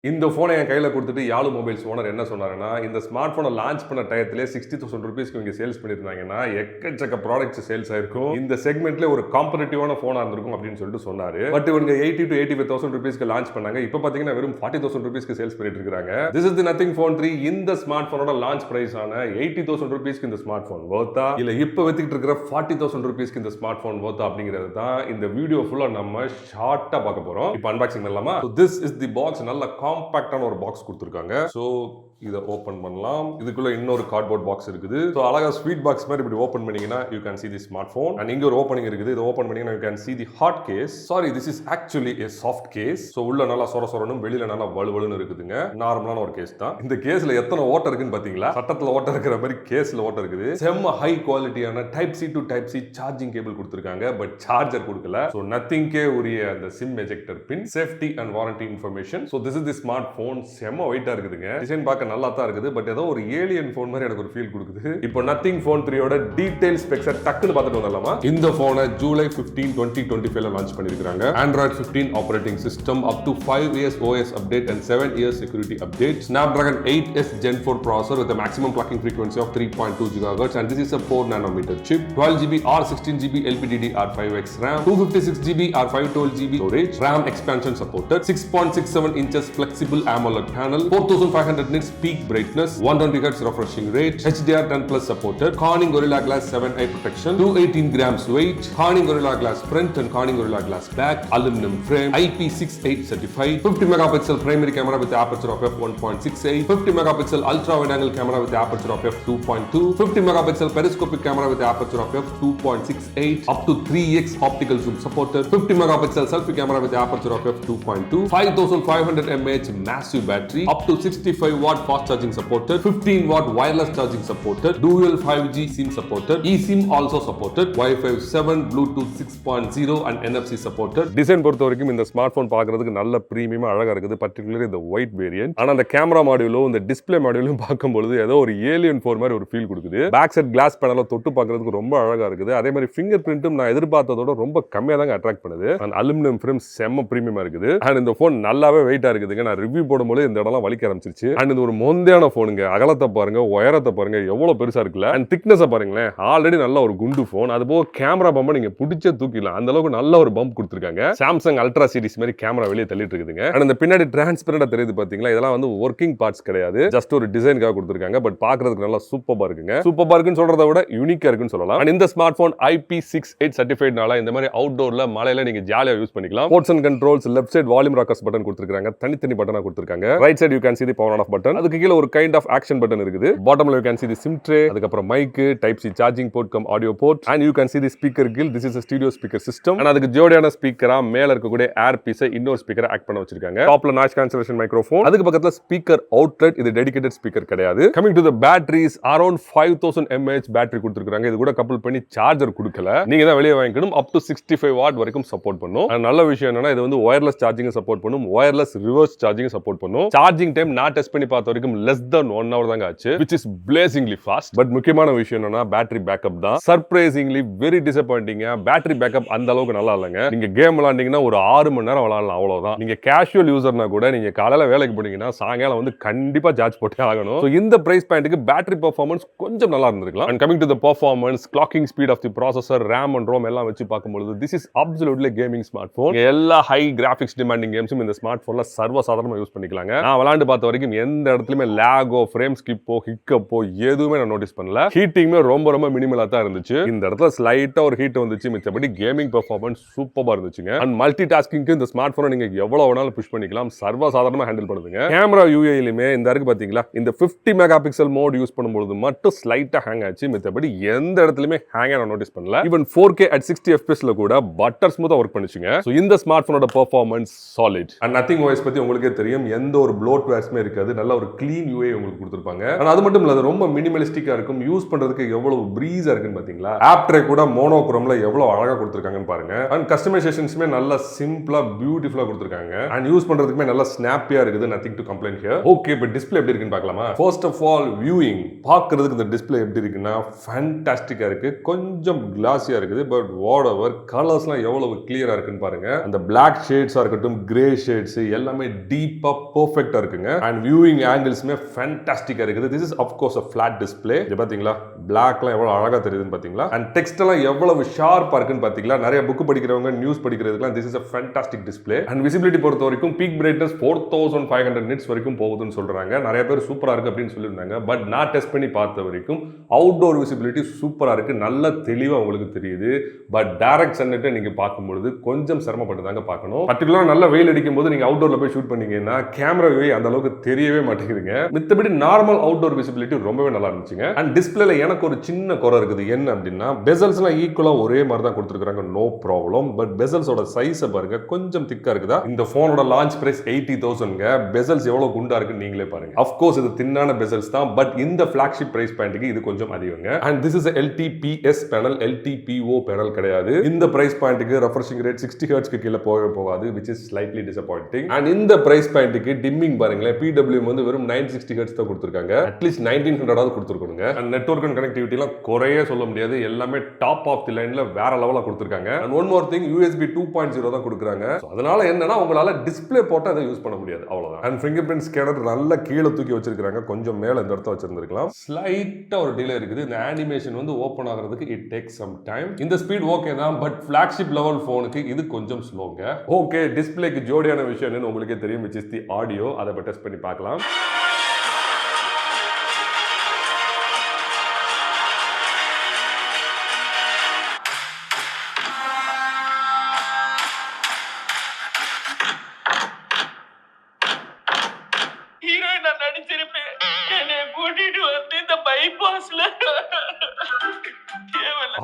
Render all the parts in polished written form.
இந்த ஃபோனை என் கையில் கொடுத்துட்டு யாலு மொபைல்ஸ் ஓனர் என்ன சொன்னாருன்னா, இந்த ஸ்மார்ட் ஃபோனை லான்ச் பண்ண டயத்திலே 60,000 ரூபீஸ்க்கு இவங்க சேல்ஸ் பண்ணியிருந்தாங்கன்னா எக்கச்சக்க ப்ராடக்ட்ஸ் சேல்ஸ் ஆயிருக்கும். இந்த செக்மெண்ட்ல ஒரு காம்படிட்டிவான ஃபோனா இருந்திருக்கும் அப்படின்னு சொல்லிட்டு சொன்னாரு. பட் இவங்க 80 to 85,000 ரூபீஸ்க்கு லான்ச் பண்ணாங்க. இப்போ பாத்தீங்கன்னா வெறும் 40,000 ரூபீஸ்க்கு சேல்ஸ் பண்ணிட்டு இருக்காங்க. This is the nothing phone 3. இந்த ஸ்மார்ட் ஃபோனோட லான்ச் பிரைஸ் ஆன 80,000 ரூபீஸ்க்கு இந்த ஸ்மார்ட் ஃபோன் வர்த்தா இல்ல இப்போ வித்துக்கிட்டு இருக்கிற 40,000 ரூபீஸ்க்கு இந்த ஸ்மார்ட் ஃபோன் வர்த்தா அப்படிங்கிறது தான் இந்த வீடியோ ஃபுல்லா நம்ம ஷார்ட்டா பார்க்க போறோம். இப்போ அன்பாக்சிங் பண்ணலாமா? This is the box. நல்ல காம்பாக்டான ஒரு பாக்ஸ் கொடுத்திருக்காங்க. சோ இதை ஓபன் பண்ணலாம். இதுக்குள்ள இன்னொரு கார்ட்போர்ட் பாக்ஸ் இருக்குது. சோ அழகா ஸ்வீட் பாக்ஸ் மாதிரி இப்படி ஓபன் பண்ணீங்கன்னா you can see the smartphone and இங்க ஒரு ஓபனிங் இருக்குது. இதை ஓபன் பண்ணீங்கன்னா you can see the hard case. Sorry, this is actually a soft case. So உள்ள நல்லா சொரசொரணும், வெளியில நல்லா வலுவலுன்னு இருக்குதுங்க. நார்மலான ஒரு கேஸ் தான். இந்த கேஸ்ல எத்தனை ஓட்டை இருக்குன்னு பாத்தீங்களா? சட்டத்துல ஓட்டை இருக்கிற மாதிரி கேஸ்ல ஓட்டை இருக்குது. செம்ம ஹை குவாலிட்டியான type C to type C charging cable கொடுத்திருக்காங்க. பட் சார்ஜர் கொடுக்கல. சோ நத்திங்கே உரிய அந்த sim ejector bin, safety and warranty information. So this is the smart phone. செம்ம வெயிட்டா இருக்குதுங்க. டிசைன் பார்க்க நல்லா தான் இருக்குது. பட் ஏதோ ஒரு ஏலியன் போன் மாதிரி எனக்கு ஒரு ஃபீல் கொடுக்குது. இப்போ நத்திங் போன் 3 ஓட டீடைல் ஸ்பெக்ஸை டக்குன்னு பார்த்துட்டு வந்துடலாமா? இந்த போனை ஜூலை 15, 2025 லான்ச் பண்ணிருக்காங்க. Android 15 operating system, up to 5 years OS update and 7 years security update. Snapdragon 8s Gen 4 processor with a maximum clocking frequency of 3.2 GHz and this is a 4 nanometer chip. 12GB or 16GB LPDDR5X RAM, 256GB or 512GB storage. RAM expansion supported. 6.67 inches flexible AMOLED panel. 4500 nits peak brightness, 120 Hz refreshing rate, HDR10 Plus supported, Corning Gorilla Glass 7 eye protection, 218 grams weight, Corning Gorilla Glass front and Corning Gorilla Glass back, aluminum frame, IP68 certified, 50 megapixel primary camera with aperture of f1.68, 50 megapixel ultra wide angle camera with aperture of f2.2, 50 megapixel periscopic camera with aperture of f2.68, up to 3x optical zoom supported, 50 megapixel selfie camera with aperture of f2.2, 5500 mAh massive battery, up to 65 watt fast charging supported, 15 watt wireless charging supported, dual 5G SIM supported, eSIM also supported, Wi-Fi 7, Bluetooth 6.0 and NFC supported. Design பொறுத்த வரைக்கும் இந்த smart phone பார்க்கிறதுக்கு நல்ல பிரீமியமா அழகா இருக்குது. பர்టిక్యులர்லி இந்த white variant. ஆனா அந்த கேமரா மாடியூலும் இந்த டிஸ்ப்ளே மாடியூலும் பார்க்கும்போது ஏதோ ஒரு ஏலியன் போன் மாதிரி ஒரு ஃபீல் கொடுக்குது. பேக் சைட் கிளாஸ் பேனல தொட்டு பார்க்கிறதுக்கு ரொம்ப அழகா இருக்குது. அதே மாதிரி ஃபிங்கர் பிரிண்ட்டும் நான் எதிர்பார்த்ததோட ரொம்ப கம்மியா தான் அட்ராக்ட் பண்ணுது. அந்த அலுமினியம் ஃப்ரேம் செம்ம பிரீமியமா இருக்குது. அண்ட் இந்த போன் நல்லாவே வெயிட்டா இருக்குதுங்க. நான் ரிவ்யூ போடும்போது இந்த இடம்லாம் வலிக்க ஆரம்பிச்சிருச்சு. அண்ட் இது ஒரு மொந்தையான போனுங்க. அகலத்தை பாருங்க, உயரத்தை பாருங்க, எவ்வளவு பெருசா இருக்குல்ல. அண்ட் திக்னஸ் பாருங்களேன். ஆல்ரெடி நல்ல ஒரு குண்டு போன். அது போக கேமரா பம்ப நீங்க பிடிச்சே தூக்கிடலாம். அந்த அளவுக்கு நல்ல ஒரு பம்ப் கொடுத்திருக்காங்க. சாம்சங் அல்ட்ரா சீரிஸ் மாதிரி கேமரா வெளியே தள்ளிட்டு இருக்குதுங்க. அண்ட் இந்த பின்னாடி டிரான்ஸ்பரண்டா தெரியுது பாத்தீங்களா? இதெல்லாம் வந்து ஒர்க்கிங் பார்ட்ஸ் கிடையாது. ஜஸ்ட் ஒரு டிசைனுக்காக கொடுத்திருக்காங்க. பட் பாக்குறதுக்கு நல்லா சூப்பரா இருக்குங்க. சூப்பரா இருக்குன்னு சொல்றதை விட யூனிக்கா இருக்குன்னு சொல்லலாம். அண்ட் இந்த ஸ்மார்ட் போன் IP68 சர்டிஃபைட்னால இந்த மாதிரி அவுட்டோர்ல மலையில நீங்க ஜாலியா யூஸ் பண்ணிக்கலாம். Ports and controls, left side volume rockers button கொடுத்திருக்காங்க. தனித்தனி பட்டனா கொடுத்திருக்காங்க. Right side you can see the power on off button. அதுக்கு கீழ ஒரு கைண்ட் ஆஃப் ஆக்ஷன் பட்டன் இருக்குது. பாட்டம்ல you can see the SIM tray, அதுக்கப்புறம் mic, type C charging port cum audio port and you can see the speaker grill. This is a stereo speaker system. and அதுக்கு ஜோடியான ஸ்பீக்கரா மேல இருக்கக்கூடிய ஏர் பீஸை இன்னொரு ஸ்பீக்கரை act பண்ண வச்சிருக்காங்க. டாப்ல நாய்ஸ் கேன்சலேஷன் மைக்ரோஃபோன். அதுக்கு பக்கத்துல ஸ்பீக்கர் அவுட்லெட். இது டெடிகேட்டட் ஸ்பீக்கர் கிடையாது. Coming to the batteries, around 5000 mAh battery கொடுத்திருக்காங்க. இது கூட கப்பிள் பண்ணி சார்ஜர் கொடுக்கல. நீங்க தான் வெளியே வாங்கிக்கணும். அப் டு 65 வாட் வரைக்கும் சப்போர்ட் பண்ணும். நல்ல விஷயம் என்னன்னா இது வந்து வயர்லெஸ் சார்ஜிங் சப்போர்ட் பண்ணும். வயர்லெஸ் ரிவர்ஸ் சார்ஜிங் சப்போர்ட் பண்ணும். சார்ஜிங் டைம் நான் டெஸ்ட் பண்ணி பார்த்த வரைக்கும் less than 1 hour தாங்க ஆச்சு, which is blazingly fast. But முக்கியமான விஷயம் என்னன்னா பேட்டரி பேக்கப் தான். Surprisingly very disappointing. Battery backup அந்த அளவுக்கு நல்லா இல்லைங்க. நீங்க கேம் விளையாண்டீங்கன்னா ஒரு 6 மணி நேரம் விளையாடலாம், அவ்வளவுதான். நீங்க கேஷுவல் யூசர்னா கூட நீங்க காலையில வேலைக்கு போனீங்கன்னா சாயங்காலம் வந்து கண்டிப்பா சார்ஜ் போட்டே ஆகணும். So இந்த பிரைஸ் பாயிண்ட்க்கு பேட்டரி பெர்ஃபார்மன்ஸ் கொஞ்சம் நல்லா இருந்திருக்கலாம். And coming to the performance, clocking speed of the processor, RAM and ROM எல்லாம் வச்சு பார்க்கும்போது this is absolutely gaming smartphone. எல்லா ஹை கிராபிக்ஸ் டிமாண்டிங் கேம்ஸும் இந்த ஸ்மார்ட் போன்ல சர்வ சாதாரணமா யூஸ் பண்ணிக்கலாங்க. நான் விளையாண்டு பார்த்த வரைக்கும் எந்த இடத்துலயுமே லாகோ, ஃப்ரேம் ஸ்கிப்போ, ஹிக்கப்போ எதுவுமே நான் நோட்டீஸ் பண்ணல. ஹீட்டிங்மே ரொம்ப மினிமலா தான் இருந்துச்சு. இந்த இடத்துல ஸ்லைட்டா ஒரு ஹீட் வந்துச்சு. மிச்சபடி கேமிங் பெர்ஃபார்மன்ஸ் சூப்பரா இருந்துச்சுங்க. அண்ட் மல்டி டாஸ்கிங்க்கு இந்த ஸ்மார்ட் போனை நீங்க எவ்வளவு வேணாலும் புஷ் பண்ணிக்கலாம். சர்வ சாதாரணமா ஹேண்டில் பண்ணுதுங்க. கேமரா யூஏலயுமே இந்த இருக்கு பாத்தீங்களா, இந்த 50 மெகா பிக்சல் மோட் யூஸ் பண்ணும்போது மட்டும் ஸ்லைட்டா ஹேங் ஆச்சு. மிச்சபடி எந்த இடத்துலயுமே ஹேங் நான் நோட்டீஸ் பண்ணல. ஈவன் 4K at 60 fps ல கூட பட்டர் ஸ்மூத்தா ஒர்க் பண்ணுச்சுங்க. சோ இந்த ஸ்மார்ட் போனோட performance solid. And nothing OS பத்தி உங்களுக்கே தெரியும். எந்த ஒரு ப்ளோட்வேர்ஸ்மே இருக்காது. நல்ல ஒரு க்ளீன் யூஐ உங்களுக்கு கொடுத்திருப்பாங்க. அது மட்டும் இல்ல, ரொம்ப மினிமலிஸ்டிக்கா இருக்கும். யூஸ் பண்றதுக்கு எவ்வளவு பிரீஸா இருக்குன்னு பாத்தீங்களா? ஆப் ட்ரே கூட மோனோக்ரோம்ல எவ்வளவு அழகா கொடுத்திருக்காங்கன்னு பாருங்க. அண்ட் கஸ்டமைசேஷன்ஸ்மே நல்ல சிம்பிளா பியூட்டிஃபுல்லா கொடுத்திருக்காங்க. அண்ட் யூஸ் பண்றதுக்குமே நல்ல ஸ்னாப்பியா இருக்குது. Nothing to complaint here. Okay, but display எப்படி இருக்குன்னு பார்க்கலாமா? ஃபர்ஸ்ட் ஆஃப் ஆல் வியூயிங் பார்க்கிறதுக்கு இந்த டிஸ்ப்ளே எப்படி இருக்குன்னா ஃபேண்டாஸ்டிக்கா இருக்கு. கொஞ்சம் கிளாஸியா இருக்குது. பட் வாட் எவர் கலர்ஸ்லாம் எவ்வளவு கிளியரா இருக்குன்னு பாருங்க. அந்த பிளாக் ஷேட்ஸா இருக்கட்டும், கிரே ஷேட்ஸ் எல்லாமே டீப்பா பெர்ஃபெக்ட்டா இருக்குங்க. அண்ட் வியூவிங் ஆங்கிள்ஸ்மே ஃபேண்டாஸ்டிக்கா இருக்குது. This is of course a flat display. இது பாத்தீங்களா பிளாக்லாம் எவ்வளவு அழகா தெரியுதுன்னு பாத்தீங்களா? அண்ட் டெக்ஸ்ட் எல்லாம் எவ்வளவு ஷார்ப்பா இருக்குன்னு பாத்தீங்களா? நிறைய புக் படிக்கிறவங்க நியூஸ் படிக்கிறதுக்குலாம் this is a fantastic display. And visibility பொறுத்த வரைக்கும் பீக் பிரைட்னஸ் 4500 nits வரைக்கும் போகுதுன்னு சொல்றாங்க. நிறைய பேர் சூப்பரா இருக்கு அப்படின்னு சொல்லியிருந்தாங்க. பட் நான் டெஸ்ட் பண்ணி பார்த்த வரைக்கும் அவுட்டோர் விசிபிலிட்டி சூப்பரா இருக்கு. நல்ல தெளிவா உங்களுக்கு தெரியுது. பட் டைரக்ட் சன்லைட்டை நீங்க பார்க்கும்போது கொஞ்சம் சிரமப்பட்டு தாங்க பார்க்கணும். பர்டிகுலரா நல்ல வெயில் அடிக்கும் போது நீங்க அவுட்டோர்ல போய் ஷூட் பண்ணீங்கன்னா கேமரா வியூ அந்த அளவுக்கு தெரியவே மாட்டேங்குதுங்க. மித்தபடி நார்மல் அவுட்டோர் விசிபிலிட்டி ரொம்பவே நல்லா இருந்துச்சுங்க. அண்ட் டிஸ்பிளேல எனக்கு ஒரு சின்ன குறை இருக்குது. என்ன அப்படின்னா பெசல்ஸ்லாம் ஈக்குவலா ஒரே மாதிரி தான் கொடுத்துருக்காங்க, நோ ப்ராப்ளம். பட் பெசல்ஸோட சைஸை பாருங்க, கொஞ்சம் திக்கா இருக்குதா. இந்த போனோட லான்ச் பிரைஸ் 80,000ங்க. பெசல்ஸ் எவ்வளவு குண்டா இருக்குன்னு நீங்களே பாருங்க. ஆஃப் கோர்ஸ் இது தின்னான பெசல்ஸ் தான். பட் இந்த ஃபிளாக்ஷிப் பிரைஸ் பாயிண்ட்க்கு இது கொஞ்சம் அதிகங்க. And this is LTPS panel, LTPO panel கிடையாது. இந்த பிரைஸ் பாயிண்ட்க்கு ரெஃப்ரெஷிங் ரேட் 60 Hz கீழ போகாது, which is slightly disappointing. And இந்த பிரைஸ் பாயிண்ட்க்கு டிம்மிங் பாருங்களேன், PWM வந்து வெறும் 960 Hz தான் கொடுத்திருக்காங்க. அட்லீஸ்ட் 1900 ஆவது கொடுத்திருக்கணுங்க. அண்ட் நெட்வொர்க் அண்ட் கனெக்டிவிட்டி எல்லாம் குறையே சொல்ல முடியாது. எல்லாமே டாப் ஆஃப் தி லைன்ல வேற லெவலா கொடுத்திருக்காங்க. And one more thing, USB 2.0 தான் கொடுக்குறாங்க. அதனால என்னன்னா உங்களால டிஸ்ப்ளே போட்டு அதை யூஸ் பண்ண முடியாது, அவ்வளவுதான். அண்ட் ஃபிங்கர்பிரிண்ட் ஸ்கேனர் நல்ல கீழே தூக்கி வச்சிருக்காங்க, கொஞ்சம் மேல இந்த இடத்த வச்சிருந்திருக்கலாம். ஸ்லைட்டா ஒரு டிலே இருக்குது. இந்த அனிமேஷன் வந்து ஓபன் ஆகிறதுக்கு இட் டேக்ஸ் சம் டைம். இந்த ஸ்பீட் ஓகே தான், பட் ஃபிளாக்ஷிப் லெவல் போனுக்கு இது கொஞ்சம் ஸ்லோங்க. ஓகே, டிஸ்பிளேக்கு ஜோடியான விஷயம் என்னன்னு உங்களுக்கே தெரியும், which is the audio. அதை டெஸ்ட் பண்ணி பார்க்கலாம்.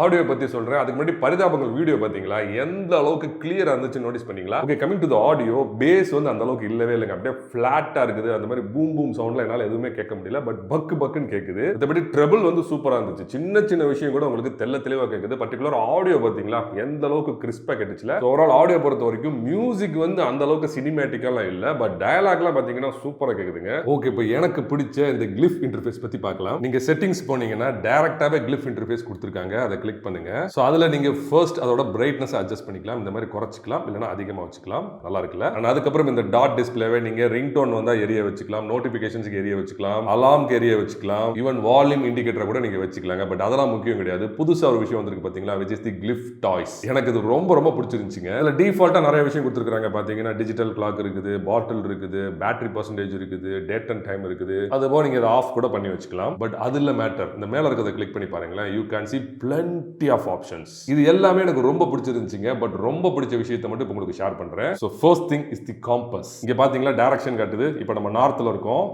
ஆடியோ பத்தி சொல்றேன். அதுக்கு முன்னாடி பரிதாபங்கள் வீடியோ பாத்தீங்களா, எந்த அளவுக்கு கிளியரா இருந்துச்சு நோட்டீஸ் பண்ணீங்களா? Okay, coming to the audio, bass வந்து அந்த அளவுக்கு இல்லவே இல்லைங்க. அப்படியே ஃபிளாட்டா இருக்குது. அந்த மாதிரி பூம் பூம் சவுண்ட்ல என்னால எதுவுமே கேட்க முடியல. பட் பக்கு பக்குன்னு கேக்குது. மத்தபடி ட்ரபிள் வந்து சூப்பரா இருந்துச்சு. சின்ன சின்ன விஷயம் கூட உங்களுக்கு தெளிவா கேக்குது. பர்టిక్యులர் ஆடியோ பாத்தீங்களா, எந்த அளவுக்கு கிறிஸ்பா கேட்டுச்சுல. ஓவரால் ஆடியோ பொறுத்த வரைக்கும் மியூசிக் வந்து அந்த அளவுக்கு சினிமேட்டிக்கெல்லாம் இல்ல, பட் டயலாக்லாம் பாத்தீங்கன்னா சூப்பரா கேக்குதுங்க. ஓகே, இப்போ எனக்கு பிடிச்ச இந்த Glyph இன்டர்ஃபேஸ் பத்தி பார்க்கலாம். நீங்க செட்டிங்ஸ் போனீங்கன்னா டைரக்டாவே Glyph இன்டர்ஃபேஸ் கொடுத்திருக்காங்க. அதை கிளிக் பண்ணுங்க. சோ அதுல நீங்க ஃபர்ஸ்ட் அதோட பிரைட்னஸ் அட்ஜஸ்ட் பண்ணிக்கலாம். இந்த மாதிரி குறைச்சிக்கலாம், இல்லனா அதிகமா வச்சுக்கலாம். நல்லா இருக்குல்ல? and அதுக்கு அப்புறம் இந்த டாட் டிஸ்ப்ளேவை நீங்க ரிங்டோன் வந்தா எரிய வச்சுக்கலாம், நோட்டிபிகேஷன்ஸ்க்கு எரிய வச்சுக்கலாம், அலார்ம்க்கு எரிய வச்சுக்கலாம், ஈவன் வால்யூம் இண்டிகேட்டர் கூட நீங்க வச்சுக்கலாங்க. பட் அதெல்லாம் முக்கியம் கிடையாது. புதுசா ஒரு விஷயம் வந்திருக்கு பாத்தீங்களா, which is the Glyph toys. எனக்கு இது ரொம்ப பிடிச்சிருந்துச்சுங்க. அதுல டிஃபால்ட்டா நிறைய விஷயம் கொடுத்திருக்காங்க பாத்தீங்கன்னா, டிஜிட்டல் கிளாக் இருக்குது, பாட்டில் இருக்குது, பேட்டரி பர்சன்டேஜ் இருக்குது, டேட் அண்ட் டைம் இருக்குது. அதுபோல நீங்க இதை ஆஃப் கூட பண்ணி வச்சுக்கலாம். பட் அது இல்ல மேட்டர். இந்த மேல இருக்கிறத கிளிக் பண்ணி பாருங்களேன், you can see plenty of options. இது எல்லாமே எனக்கு ரொம்ப பிடிச்சிருந்துச்சுங்க. பட் ரொம்ப பிடிச்ச விஷயத்தை மட்டும் உங்களுக்கு ஷேர் பண்றேன். So first thing is the compass. இங்க பாத்தீங்களா டைரக்ஷன் காட்டுது. இப்போ நம்ம நார்த்ல இருக்கோம்,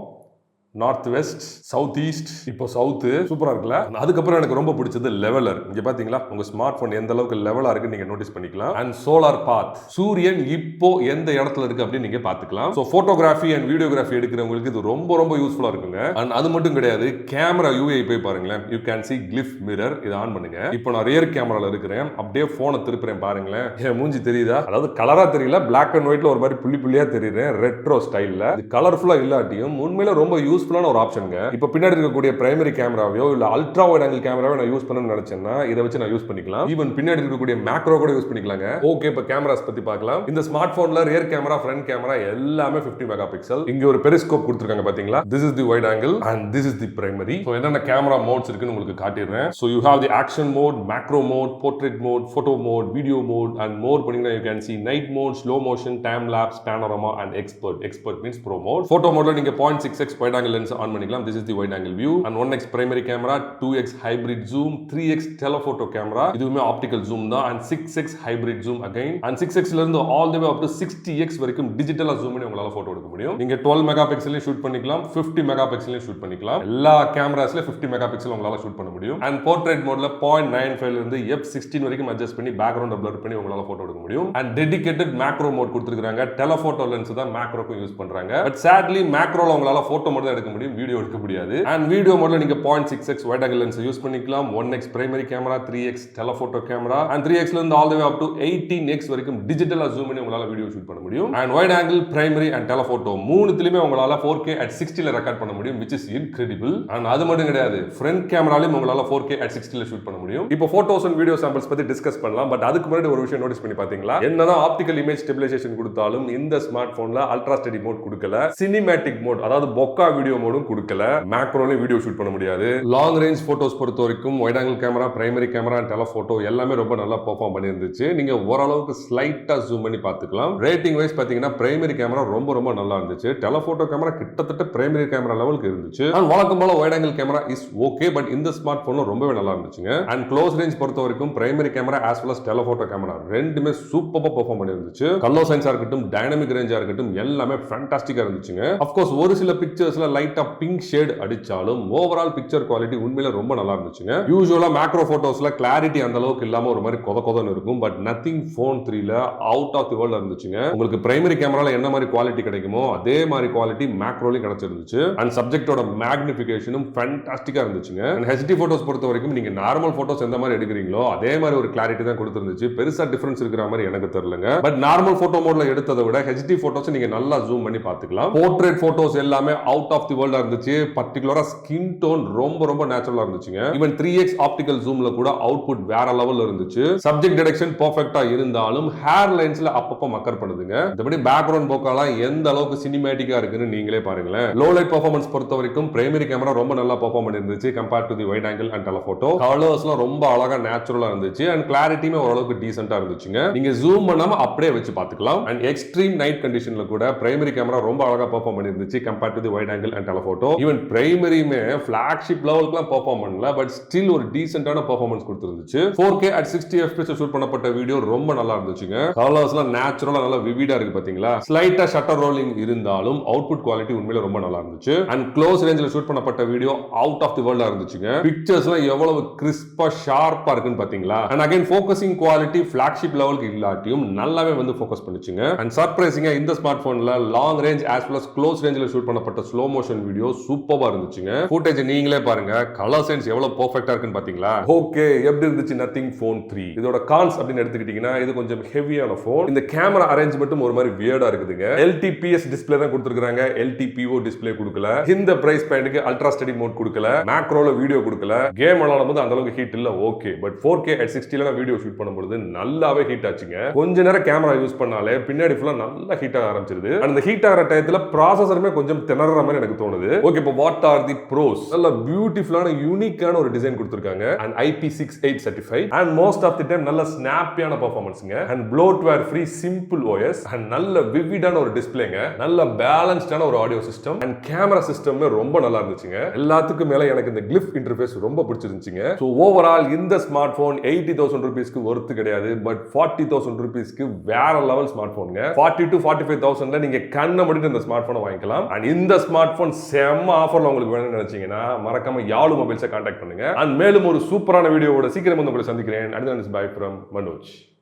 நார்த் வெஸ்ட், சவுத் ஈஸ்ட், இப்போ சவுத். சூப்பரா இருக்குல்ல? அதுக்கப்புறம் எனக்கு ரொம்ப பிடிச்சது லெவலர். இங்க பாத்தீங்களா உங்க ஸ்மார்ட் போன் எந்த அளவுக்கு லெவலா இருக்கு நீங்க நோட்டீஸ் பண்ணிக்கலாம். அண்ட் சோலார் பாத், சூரியன் இப்போ எந்த இடத்துல இருக்கு அப்படின்னு நீங்க பாத்துக்கலாம். சோ போட்டோகிராஃபி அண்ட் வீடியோகிராஃபி எடுக்கிறவங்களுக்கு இது ரொம்ப யூஸ்ஃபுல்லா இருக்குங்க. அண்ட் அது மட்டும் கிடையாது, கேமரா யூஐ போய் பாருங்களேன். You can see Glyph mirror. இதை ஆன் பண்ணுங்க. இப்போ நான் ரியர் கேமரால இருக்கிறேன். அப்படியே போனை திருப்புறேன் பாருங்களேன். என் மூஞ்சி தெரியுதா? அதாவது கலரா தெரியல, பிளாக் அண்ட் ஒயிட்ல ஒரு மாதிரி புள்ளியா தெரியுறேன், ரெட்ரோ ஸ்டைல்ல. இது கலர்ஃபுல்லா இல்லாட்டியும் உண்மையில ரொம்ப யூஸ்ஃபுல்லான ஒரு ஆப்ஷனுங்க. இப்போ பின்னாடி இருக்கக்கூடிய பிரைமரி கேமராவையோ இல்ல அல்ட்ரா வைட் ஆங்கிள் கேமராவை நான் யூஸ் பண்ணணும்னு நினைச்சேன்னா இதை வச்சு நான் யூஸ் பண்ணிக்கலாம். ஈவன் பின்னாடி இருக்கக்கூடிய மேக்ரோ கூட யூஸ் பண்ணிக்கலாங்க. ஓகே, இப்போ கேமராஸ் பத்தி பார்க்கலாம். இந்த ஸ்மார்ட் போன்ல ரியர் கேமரா, ஃப்ரண்ட் கேமரா எல்லாமே 50 மெகா பிக்சல். இங்க ஒரு பெரிஸ்கோப் கொடுத்திருக்காங்க பாத்தீங்களா. This is the wide angle and this is the primary. So என்னென்ன கேமரா மோட்ஸ் இருக்குன்னு உங்களுக்கு காட்டிடுறேன். So you have the action mode, macro mode, portrait mode, photo mode, video mode and more பண்ணீங்கன்னா you can see night mode, slow motion, time lapse, panorama and expert means pro mode. Photo மோட்ல நீங்க 0.6x wide angle lens on பண்ணிக்கலாம். This is the wide angle view and 1x primary camera, 2x hybrid zoom, 3x telephoto camera. இதுவுமே optical zoom தான். and 6x hybrid zoom again and 6x ல இருந்து all the way up to 60x வரைக்கும் டிஜிட்டலா zoom பண்ணி உங்களால photo எடுக்க முடியும். நீங்க 12 மெகா பிக்சல்லையும் ஷூட் பண்ணிக்கலாம், 50 மெகா பிக்சல்லையும் ஷூட் பண்ணிக்கலாம். எல்லா கேமராஸ்ல 50 மெகா பிக்சல் உங்களால ஷூட் பண்ண முடியும். and portrait modeல 0.95 ல இருந்து f16 வரைக்கும் அட்ஜஸ்ட் பண்ணி பேக்ரவுண்ட் blur பண்ணி உங்களால போட்டோ எடுக்க முடியும். and dedicated macro mode கொடுத்திருக்காங்க. telephoto lens தான் மேக்ரோக்கு யூஸ் பண்றாங்க. but sadly மேக்ரோல உங்களால போட்டோ மட்டும் எடுக்க எடுக்க முடியும், வீடியோ எடுக்க முடியாது. அண்ட் வீடியோ மோட்ல நீங்க 0.6x wide angle lens use பண்ணிக்கலாம், 1x primary camera, 3x telephoto camera and 3x ல இருந்து all the way up to 18x வரைக்கும் டிஜிட்டலா ஜூம் பண்ணி உங்களால வீடியோ ஷூட் பண்ண முடியும். And wide angle, primary and telephoto மூணுத்துலயுமே உங்களால 4K at 60 ல ரெக்கார்ட் பண்ண முடியும், which is incredible. அண்ட் அது மட்டும் கிடையாது, ஃப்ரண்ட் கேமராலயும் உங்களால 4K at 60 ல ஷூட் பண்ண முடியும். இப்போ போட்டோஸ் அண்ட் வீடியோ சாம்பிள்ஸ் பத்தி டிஸ்கஸ் பண்ணலாம். பட் அதுக்கு முன்னாடி ஒரு விஷயம் நோட்டீஸ் பண்ணி பாத்தீங்களா, என்னதான் ஆப்டிகல் இமேஜ் ஸ்டெபிலைசேஷன் கொடுத்தாலும் இந்த ஸ்மார்ட் போன்ல அல்ட்ரா ஸ்டெடி மோட் கொடுக்கல, சினிமேட்டிக் மோட் அதாவது பொக்கா வீடியோ மோடும் கொடுக்கல, மேக்ரோலயும் வீடியோ ஷூட் பண்ண முடியாது. லாங் ரேஞ்ச் போட்டோஸ் பொறுத்த வரைக்கும் wide angle camera, primary camera and telephoto எல்லாமே ரொம்ப நல்லா பெர்ஃபார்ம் பண்ணிருந்துச்சு. நீங்க ஓரளவுக்கு ஸ்லைட்டா ஜூம் பண்ணி பாத்துக்கலாம். ரேட்டிங் வைஸ் பாத்தீங்கன்னா பிரைமரி கேமரா ரொம்ப ரொம்ப நல்லா இருந்துச்சு, டெலஃபோட்டோ கேமரா கிட்டத்தட்ட பிரைமரி கேமரா லெவலுக்கு இருந்துச்சு. அண்ட் வழக்கம் போல wide angle camera is okay, but இந்த ஸ்மார்ட் போன்ல ரொம்பவே நல்லா இருந்துச்சுங்க. அண்ட் க்ளோஸ் ரேஞ்ச் பொறுத்த வரைக்கும் primary camera as well as telephoto camera ரெண்டுமே சூப்பரா பெர்ஃபார்ம் பண்ணிருந்துச்சு. கலர் சயின்ஸா இருக்கட்டும், டைனமிக் ரேஞ்சா இருக்கட்டும், எல்லாமே ஃபேண்டாஸ்டிக்கா இருந்துச்சுங்க. ஆஃப் கோர்ஸ் ஒரு சில பிக்சர்ஸ்ல லைட்டா பிங்க் ஷேட் அடிச்சாலும் ஓவரால் பிக்சர் குவாலிட்டி உண்மையில ரொம்ப நல்லா இருந்துச்சுங்க. யூசுவலா மேக்ரோ போட்டோஸ்ல கிளாரிட்டி அந்த அளவுக்கு இல்லாம ஒரு மாதிரி கொதன்னு இருக்கும், பட் நத்திங் ஃபோன் 3 ல அவுட் ஆஃப் தி வேர்ல்ட் இருந்துச்சுங்க. உங்களுக்கு பிரைமரி கேமரால என்ன மாதிரி குவாலிட்டி கிடைக்குமோ அதே மாதிரி குவாலிட்டி மேக்ரோலயும் கிடைச்சிருந்துச்சு. அண்ட் சப்ஜெக்ட்டோட மேக்னிஃபிகேஷனும் ஃபேண்டாஸ்டிக்கா இருந்துச்சுங்க. அண்ட் ஹெச்டி போட்டோஸ் பொறுத்த வரைக்கும் நீங்க நார்மல் போட்டோஸ் எந்த மாதிரி எடுக்கிறீங்களோ அதே மாதிரி ஒரு கிளாரிட்டி தான் கொடுத்திருந்துச்சு. பெருசா டிஃபரன்ஸ் இருக்கிற மாதிரி எனக்கு தெரியலங்க. பட் நார்மல் போட்டோ மோட்ல எடுத்ததை விட ஹெச்டி போட்டோஸ் நீங்க நல்லா ஜூம் பண்ணி பார்த்துக்கலாம். போர்ட்ரேட் போட்டோஸ் எல்லாமே அவுட் ஆஃப் தி வேர்ல்டா இருந்துச்சு. பர்టిక్యులரா ஸ்கின் டோன் ரொம்ப ரொம்ப நேச்சுரலா இருந்துச்சுங்க. ஈவன் 3x ஆப்டிகல் ஜூம்ல கூட அவுட்புட் வேற லெவல்ல இருந்துச்சு. சப்ஜெக்ட் டிடெக்ஷன் பெர்ஃபெக்ட்டா இருந்தாலும் ஹேர் லைன்ஸ்ல அப்பப்ப மக்கர் பண்ணுதுங்க. இதபடி பேக்ரவுண்ட் போக்காலாம் எந்த அளவுக்கு சினிமேட்டிக்கா இருக்குன்னு நீங்களே பாருங்களேன். லோ லைட் பெர்ஃபார்மன்ஸ் பொறுத்த வரைக்கும் பிரைமரி கேமரா ரொம்ப நல்லா பெர்ஃபார்ம் பண்ணிருந்துச்சு compared to the wide angle and telephoto. கலர்ஸ்லாம் ரொம்ப அழகா நேச்சுரலா இருந்துச்சு அண்ட் கிளாரிட்டியுமே ஓரளவுக்கு டீசென்ட்டா இருந்துச்சுங்க. நீங்க ஜூம் பண்ணாம அப்படியே வச்சு பார்த்துக்கலாம். அண்ட் எக்ஸ்ட்ரீம் நைட் கண்டிஷன்ல கூட பிரைமரி கேமரா ரொம்ப அழகா பெர்ஃபார்ம் பண்ணிருந்துச்சு compared to the wide angle and telephoto. Even பிரைமரியுமே ஃபிளாக்ஷிப் லெவலுக்குலாம் பெர்ஃபார்ம் பண்ணல, பட் ஸ்டில் ஒரு டீசென்ட்டான பெர்ஃபார்மன்ஸ் கொடுத்திருந்துச்சு. 4K at 60 fps ஷூட் பண்ணப்பட்ட வீடியோ ரொம்ப நல்லா இருந்துச்சுங்க. கலர்ஸ்லாம் நேச்சுரலா நல்லா விவிடா இருக்கு பாத்தீங்களா. ஸ்லைட்டா ஷட்டர் ரோலிங் இருந்தாலும் அவுட்புட் குவாலிட்டி உண்மையில ரொம்ப நல்லா இருந்துச்சு. அண்ட் க்ளோஸ் ரேஞ்சில ஷூட் பண்ணப்பட்ட வீடியோ அவுட் ஆஃப் தி வேர்ல்டா இருந்துச்சுங்க. பிக்சர்ஸ்லாம் எவ்வளவு கிறிஸ்பா ஷார்ப்பா இருக்குன்னு பாத்தீங்களா. And again focusing quality flagship லெவலுக்கு இல்லாட்டியும் நல்லாவே வந்து ஃபோக்கஸ் பண்ணுச்சுங்க. அண்ட் சர்ப்ரைசிங்கா இந்த ஸ்மார்ட் போன்ல long range as well as close ரேஞ்சில ஷூட் பண்ணப்பட்ட ஸ்லோ மோஷன் வீடியோ சூப்பரா இருந்துச்சுங்க. ஃபுட்டேஜ் நீங்களே பாருங்க, கலர் சென்ஸ் எவ்வளவு பெர்ஃபெக்ட்டா இருக்குன்னு பாத்தீங்களா. ஓகே, எப்படி இருந்துச்சு நத்திங் ஃபோன் 3? இதோட கான்ஸ் அப்படின்னு எடுத்துக்கிட்டீங்கன்னா இது கொஞ்சம் ஹெவியான போன். இந்த கேமரா அரேஞ்ச்மெண்ட்டும் ஒரு மாதிரி வியர்டா இருக்குதுங்க. LTPS டிஸ்ப்ளே தான் கொடுத்திருக்காங்க, LTPO டிஸ்ப்ளே கொடுக்கல. இந்த பிரைஸ் பாயிண்ட்க்கு அல்ட்ரா ஸ்டடி மோட் கொடுக்கல, மேக்ரோல வீடியோ கொடுக்கல. கேம் விளையாடும்போது அந்த அளவுக்கு ஹீட் இல்ல, ஓகே. பட் 4K at 60 ல வீடியோ ஷூட் பண்ணும்போது நல்லாவே ஹீட் ஆச்சுங்க. கொஞ்ச நேரம் கேமரா யூஸ் பண்ணாலே பின்னாடி ஃபுல்லா நல்லா ஹீட் ஆக ஆரம்பிச்சிருது. அந்த ஹீட் ஆகிற டயத்துல ப்ராசஸருமே கொஞ்சம் திணற மாதிரி எனக்கு தோணுது. ஓகே, இப்போ வாட் ஆர் தி ப்ரோஸ்? நல்ல பியூட்டிஃபுல்லான யூனிக்கான ஒரு டிசைன் கொடுத்திருக்காங்க and IP68 certified and most of the time நல்ல ஸ்னாப்பியான பெர்ஃபார்மன்ஸ்ங்க and bloatware free simple OS and நல்ல விவிடான ஒரு டிஸ்ப்ளேங்க, நல்ல பேலன்ஸ்டான ஒரு ஆடியோ சிஸ்டம் அண்ட் கேமரா சிஸ்டமே ரொம்ப நல்லா இருந்துச்சுங்க. எல்லாத்துக்கும் மேல எனக்கு இந்த Glyph இன்டர்ஃபேஸ் ரொம்ப பிடிச்சிருந்துச்சுங்க. ஸோ ஓவரால் இந்த ஸ்மார்ட் போன் 80,000 ரூபீஸ்க்கு ஒர்த்து கிடையாது, பட் 40,000 ரூபீஸ்க்கு வேற லெவல் ஸ்மார்ட் போனுங்க. 40 to 45,000ல நீங்க கண்ணை முடிட்டு இந்த ஸ்மார்ட் போனை வாங்கிக்கலாம். அண்ட் இந்த ஸ்மார்ட் போன் செம்ம ஆஃபர்ல உங்களுக்கு வேணும்னு நினைச்சீங்கன்னா மறக்காம யாழு மொபைல்ஸை கான்டாக்ட் பண்ணுங்க. அண்ட் மேலும் ஒரு சூப்பரான வீடியோவோட சீக்கிரம் வந்து உங்களை சந்திக்கிறேன். Bye from Manoj.